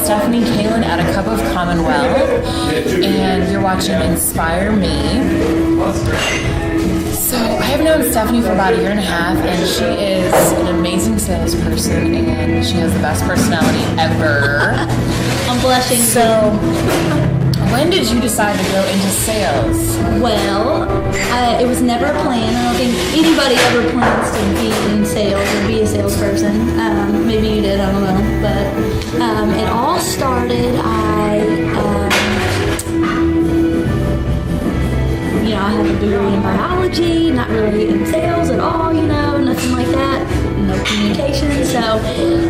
Stephanie Kaelin at A Cup of Commonwealth, and you're watching Inspire Me. So I have known Stephanie for about 1.5 years, and she is an amazing salesperson, and she has the best personality ever. I'm blushing. So when did you decide to go into sales? Well, it was never a plan. I don't think anybody ever plans to be in sales or be a salesperson. Maybe you did, I don't know. But it all started, I have a degree in biology, not really in sales at all, nothing like that. No communication. So it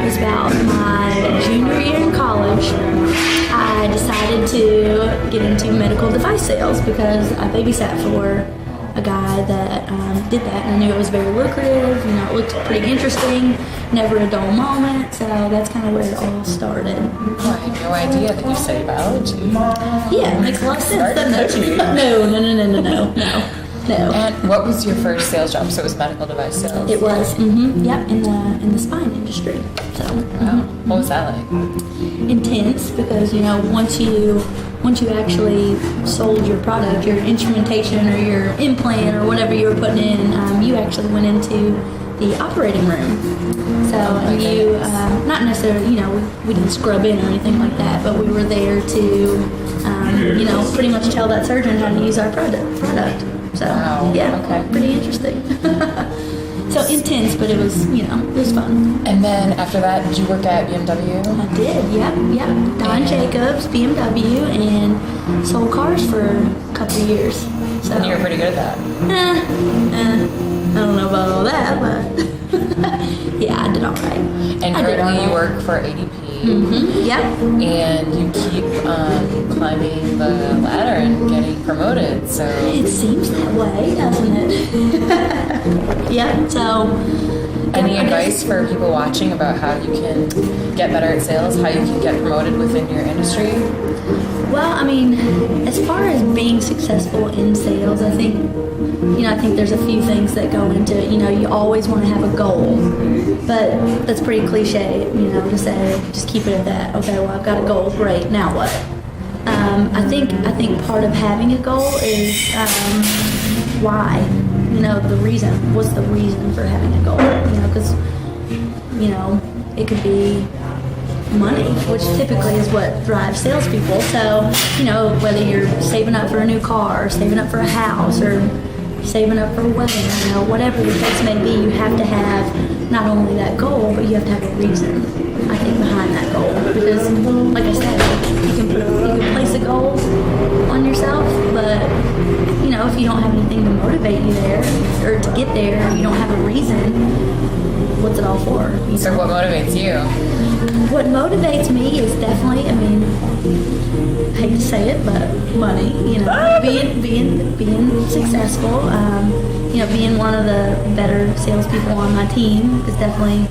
was about my junior year in college. I decided to get into medical device sales because I babysat for a guy that did that, and I knew it was very lucrative. It looked pretty interesting, never a dull moment. So that's kind of where it all started. I had no idea that you studied biology. Yeah, it makes a lot of sense, doesn't it? No. And what was your first sales job? So it was medical device sales? It was, in the spine industry. So, wow. What was that like? Intense, because once you actually sold your product, your instrumentation or your implant or whatever you were putting in, you actually went into the operating room. So, and you, not necessarily, we didn't scrub in or anything like that, but we were there to, pretty much tell that surgeon how to use our product. So, wow. Yeah, okay. Pretty interesting. So intense, but it was, it was fun. And then after that, did you work at BMW? I did, yep. Don Jacobs, BMW, and sold cars for a couple of years. So. And you were pretty good at that? I don't know about all that, but yeah, I did all right. And currently you work for ADP. Mm-hmm. Yep. And you keep climbing the ladder and getting promoted, so... It seems that way, doesn't it? Yeah, so... Any advice for people watching about how you can get better at sales, how you can get promoted within your industry? Well, as far as being successful in sales, I think there's a few things that go into it. You always want to have a goal, but that's pretty cliche, to say, just keep it at that. Okay, well, I've got a goal, great, now what? I think part of having a goal is why, the reason. What's the reason for having a goal? Because, it could be money, which typically is what drives salespeople. So, whether you're saving up for a new car, or saving up for a house, or saving up for a wedding, whatever the case may be, you have to have not only that goal, but you have to have a reason, I think, behind that goal. Because, like I said, you can place a goal on yourself, but if you don't have anything to motivate you there or to get there, you don't have a reason. What's it all for? So what motivates you? What motivates me is definitely, I hate to say it, but money. Being successful. Being one of the better salespeople on my team is definitely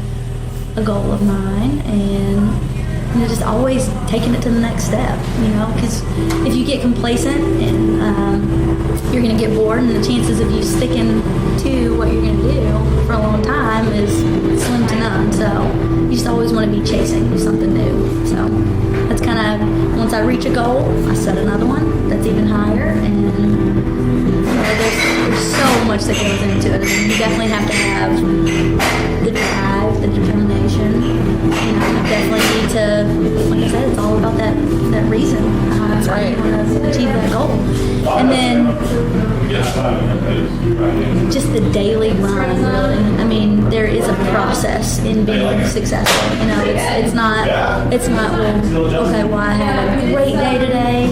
a goal of mine, and just always taking it to the next step. Because if you get complacent and you're going to get bored, and the chances of you sticking to what you're going to do for a long time is slim to none. So you just always want to be chasing something new. So that's kind of, once I reach a goal, I set another one that's even higher, and there's so much that goes into it. You definitely have to have the drive, the determination. You definitely need to, like I said, it's all about that reason. That's right. You want to achieve that goal. And then just the daily grind, really. There is a process in being successful. It's not, well, I had a great day today.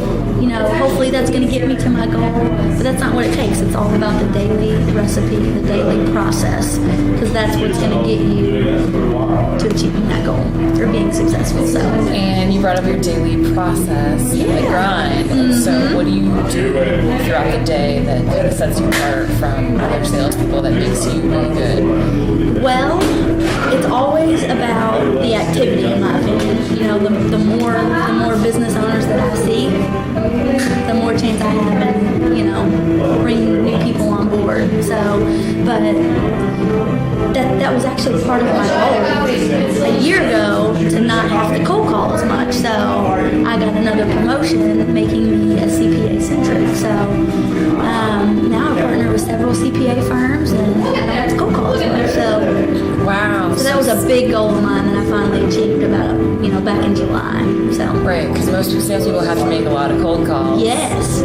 Hopefully that's going to get me to my goal. But that's not what it takes. It's all about the daily recipe, the daily process, because that's what's going to get you to achieving that goal or being successful. So. And you brought up your daily process, the grind. Mm-hmm. So what do you do throughout the day that kind of sets you apart from other salespeople that makes you really good? Well, it's always about the activity, in my opinion. The more business owners that I see, the more chance I have in, bringing new people on board. So, but that was actually part of my goal a year ago, to not have to cold call as much. So I got another promotion making me a CPA centric. So now I partner with several CPA firms and I don't have to cold call as much. So wow. So that was a big goal of mine that I finally achieved back in July. So right, because most salespeople have to make a lot of cold calls. Yes.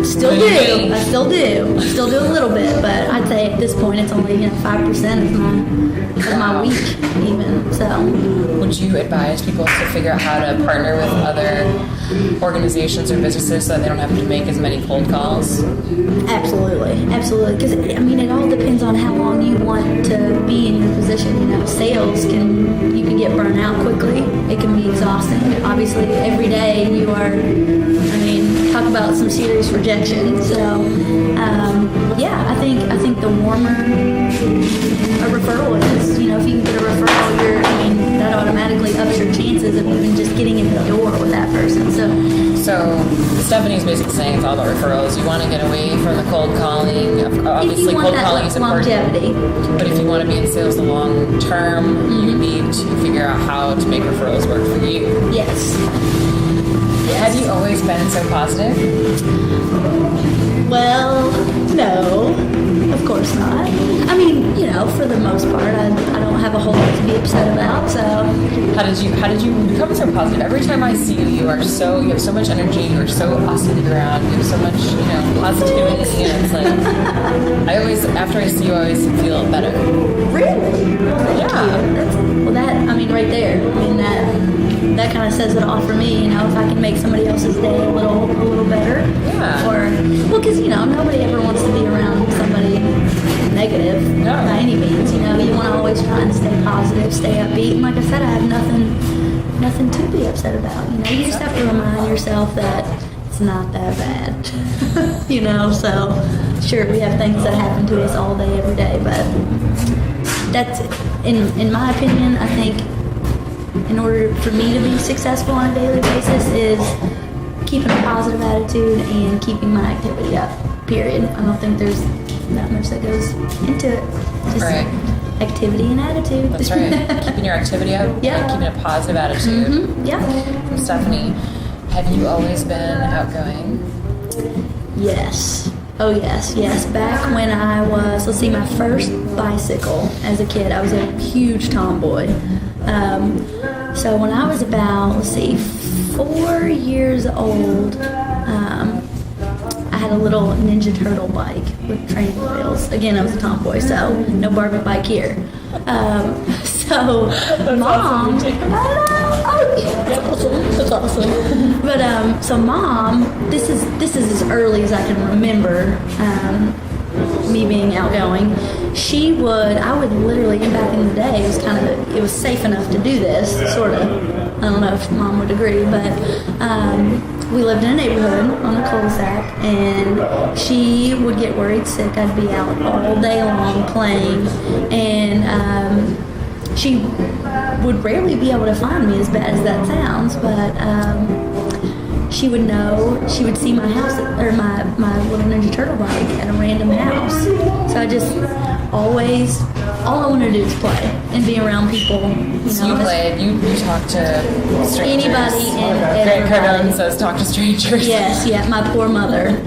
Still do. I still do a little bit, but I'd say at this point it's only 5% of my week even. So would you advise people to figure out how to partner with other organizations or businesses so that they don't have to make as many cold calls? Absolutely. Because it all depends on how long you want to be in your position. Sales you can get burnt out quickly. It can be exhausting. Obviously, every day you are. Talk about some serious rejection. So, I think the warmer a referral is, if you can get a referral, that automatically ups your chances of even just getting in the door with that person. So Stephanie's basically saying it's all about referrals. You want to get away from the cold calling. Obviously, cold calling is important. Longevity. But if you want to be in sales the long term, you need to figure out how to make referrals work for you. Yes. Have you always been so positive? Well, no, of course not. For the most part, I don't have a whole lot to be upset about. So, how did you become so positive? Every time I see you, you have so much energy. You are so awesome to be around. You have so much, positivity, and it's like after I see you, I always feel better. Really? Yeah. Right there. That kind of says it all for me. If I can make somebody else's day a little better. Yeah. Because nobody ever wants to be around somebody negative by any means. You want to always try and stay positive, stay upbeat. And like I said, I have nothing to be upset about. You just have to remind yourself that it's not that bad. So sure, we have things that happen to us all day, every day, but that's in my opinion. I think in order for me to be successful on a daily basis is keeping a positive attitude and keeping my activity up, period. I don't think there's that much that goes into it. Just activity and attitude. That's right. Keeping your activity up. Yeah. And keeping a positive attitude. Mm-hmm. Yeah. From Stephanie, have you always been outgoing? Yes. Oh, yes. Back when I was, my first bicycle as a kid, I was a huge tomboy. So when I was about, 4 years old, I had a little Ninja Turtle bike with training wheels. Again, I was a tomboy, so no Barbie bike here. Mom, that's awesome. But so mom, this is as early as I can remember. Me being outgoing, I would literally, back in the day, it was safe enough to do this, sort of. I don't know if mom would agree, but we lived in a neighborhood on a cul-de-sac, and she would get worried sick. I'd be out all day long playing, and she would rarely be able to find me, as bad as that sounds, but she would see my house, or my little Ninja Turtle bike at a random house. So I just always, all I wanted to do is play and be around people. So you played, you talked to strangers. Anybody and Grant everybody. Cardone says talk to strangers. Yes, my poor mother.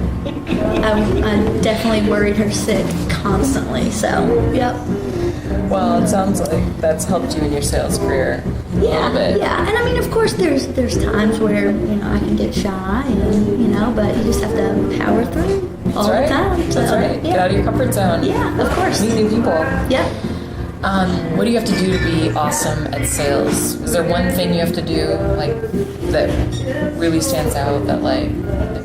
I definitely worried her sick constantly, so, yep. Well, it sounds like that's helped you in your sales career a little bit. Yeah, and of course there's times where, I can get shy and, but you just have to power through all the time. So, That's right. Yeah. Get out of your comfort zone. Yeah, of course. Meet new people. Yeah. What do you have to do to be awesome at sales? Is there one thing you have to do, that really stands out that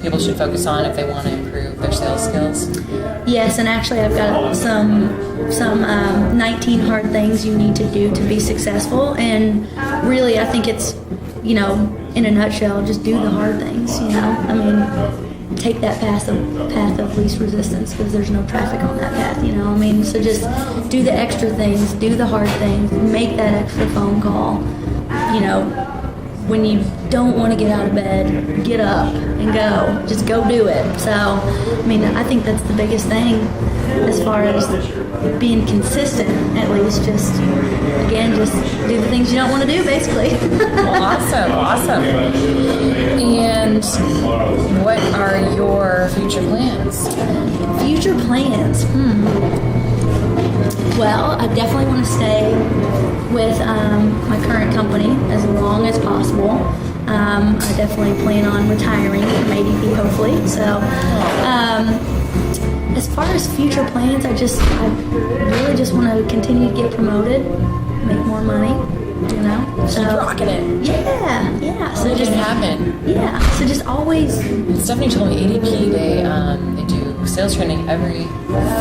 people should focus on if they want to improve their sales skills? Yes, and actually I've got some 19 hard things you need to do to be successful, and really I think it's, in a nutshell, just do the hard things, take that path of least resistance, because there's no traffic on that path, so just do the extra things, do the hard things, make that extra phone call, when you don't want to get out of bed, get up and go, just go do it. So I think that's the biggest thing as far as being consistent, at least, just do the things you don't want to do, basically. Well, awesome. And what are your future plans? Future plans? Well, I definitely want to stay with my current company as long as possible. I definitely plan on retiring from ADP, hopefully. So, as far as future plans, I really just want to continue to get promoted, make more money, you know. Keep rocking it. Yeah. So Make just it happen. Yeah. So just always. Stephanie told me ADP they do sales training every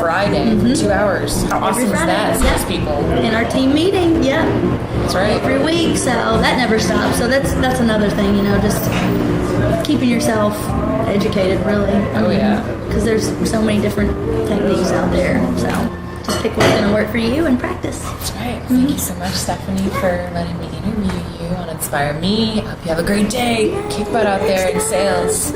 Friday for 2 hours. How awesome is that? Salespeople. In our team meeting, yeah. That's right. Every week, so that never stops. So that's another thing, you know, just keeping yourself educated, really. Because there's so many different techniques out there. So just pick what's going to work for you and practice. That's right. Thank you so much, Stephanie, for letting me interview you on Inspire Me. I hope you have a great day. Kick butt out there in sales.